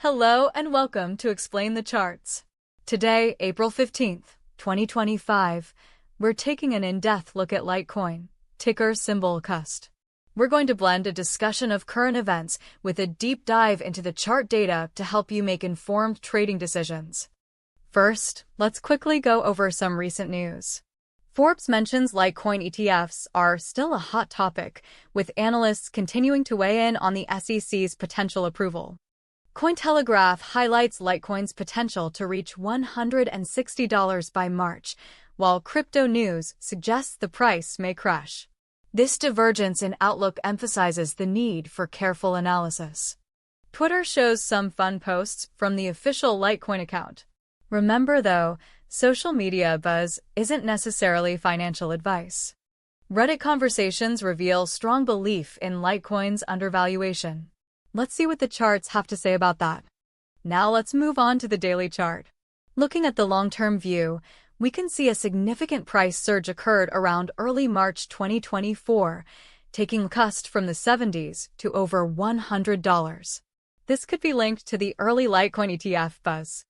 Hello and welcome to Explain the Charts. Today, April 15th, 2025, we're taking an in-depth look at Litecoin, ticker symbol CUSD. We're going to blend a discussion of current events with a deep dive into the chart data to help you make informed trading decisions. First, let's quickly go over some recent news. Forbes mentions Litecoin ETFs are still a hot topic, with analysts continuing to weigh in on the SEC's potential approval. Cointelegraph highlights Litecoin's potential to reach $160 by March, while Crypto News suggests the price may crash. This divergence in outlook emphasizes the need for careful analysis. Twitter shows some fun posts from the official Litecoin account. Remember, though, social media buzz isn't necessarily financial advice. Reddit conversations reveal strong belief in Litecoin's undervaluation. Let's see what the charts have to say about that. Now let's move on to the daily chart. Looking at the long-term view, we can see a significant price surge occurred around early March 2024, taking CUSD from the 70s to over $100. This could be linked to the early Litecoin ETF buzz.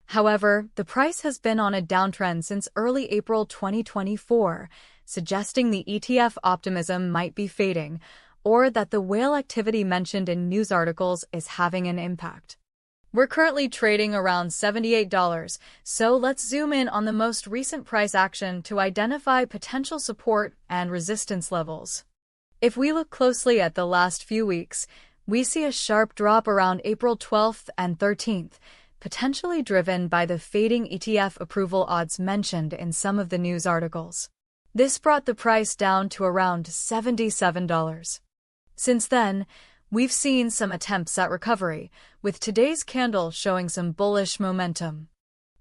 However, the price has been on a downtrend since early April 2024, suggesting the ETF optimism might be fading, or that the whale activity mentioned in news articles is having an impact. We're currently trading around $78, so let's zoom in on the most recent price action to identify potential support and resistance levels. If we look closely at the last few weeks, we see a sharp drop around April 12th and 13th, potentially driven by the fading ETF approval odds mentioned in some of the news articles. This brought the price down to around $77. Since then, we've seen some attempts at recovery, with today's candle showing some bullish momentum.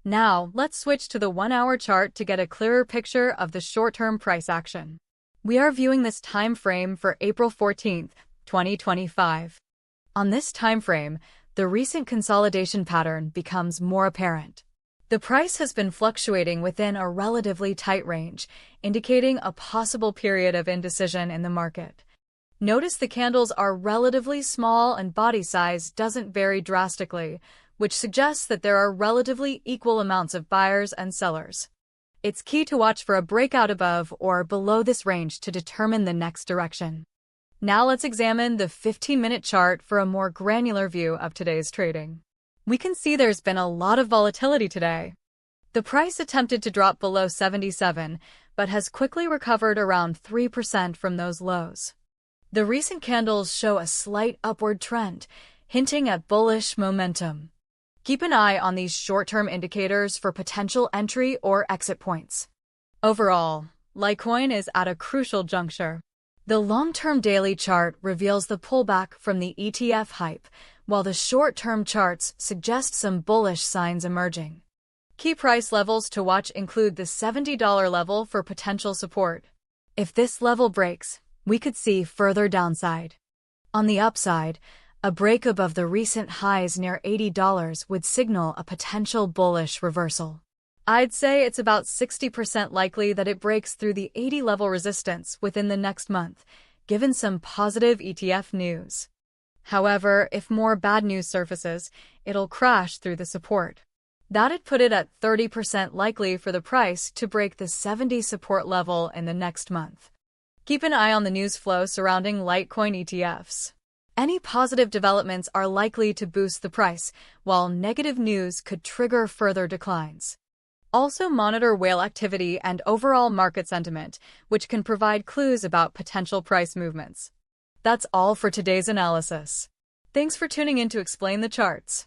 Now, let's switch to the 1-hour chart to get a clearer picture of the short-term price action. We are viewing this time frame for April 14th, 2025. On this time frame, the recent consolidation pattern becomes more apparent. The price has been fluctuating within a relatively tight range, indicating a possible period of indecision in the market. Notice the candles are relatively small and body size doesn't vary drastically, which suggests that there are relatively equal amounts of buyers and sellers. It's key to watch for a breakout above or below this range to determine the next direction. Now let's examine the 15-minute chart for a more granular view of today's trading. We can see there's been a lot of volatility today. The price attempted to drop below 77, but has quickly recovered around 3% from those lows. The recent candles show a slight upward trend, hinting at bullish momentum. Keep an eye on these short-term indicators for potential entry or exit points. Overall, Litecoin is at a crucial juncture. The long-term daily chart reveals the pullback from the ETF hype, while the short-term charts suggest some bullish signs emerging. Key price levels to watch include the $70 level for potential support. If this level breaks, we could see further downside. On the upside, a break above the recent highs near $80 would signal a potential bullish reversal. I'd say it's about 60% likely that it breaks through the 80-level resistance within the next month, given some positive ETF news. However, if more bad news surfaces, it'll crash through the support. That'd put it at 30% likely for the price to break the 70 support level in the next month. Keep an eye on the news flow surrounding Litecoin ETFs. Any positive developments are likely to boost the price, while negative news could trigger further declines. Also monitor whale activity and overall market sentiment, which can provide clues about potential price movements. That's all for today's analysis. Thanks for tuning in to Explain the Charts.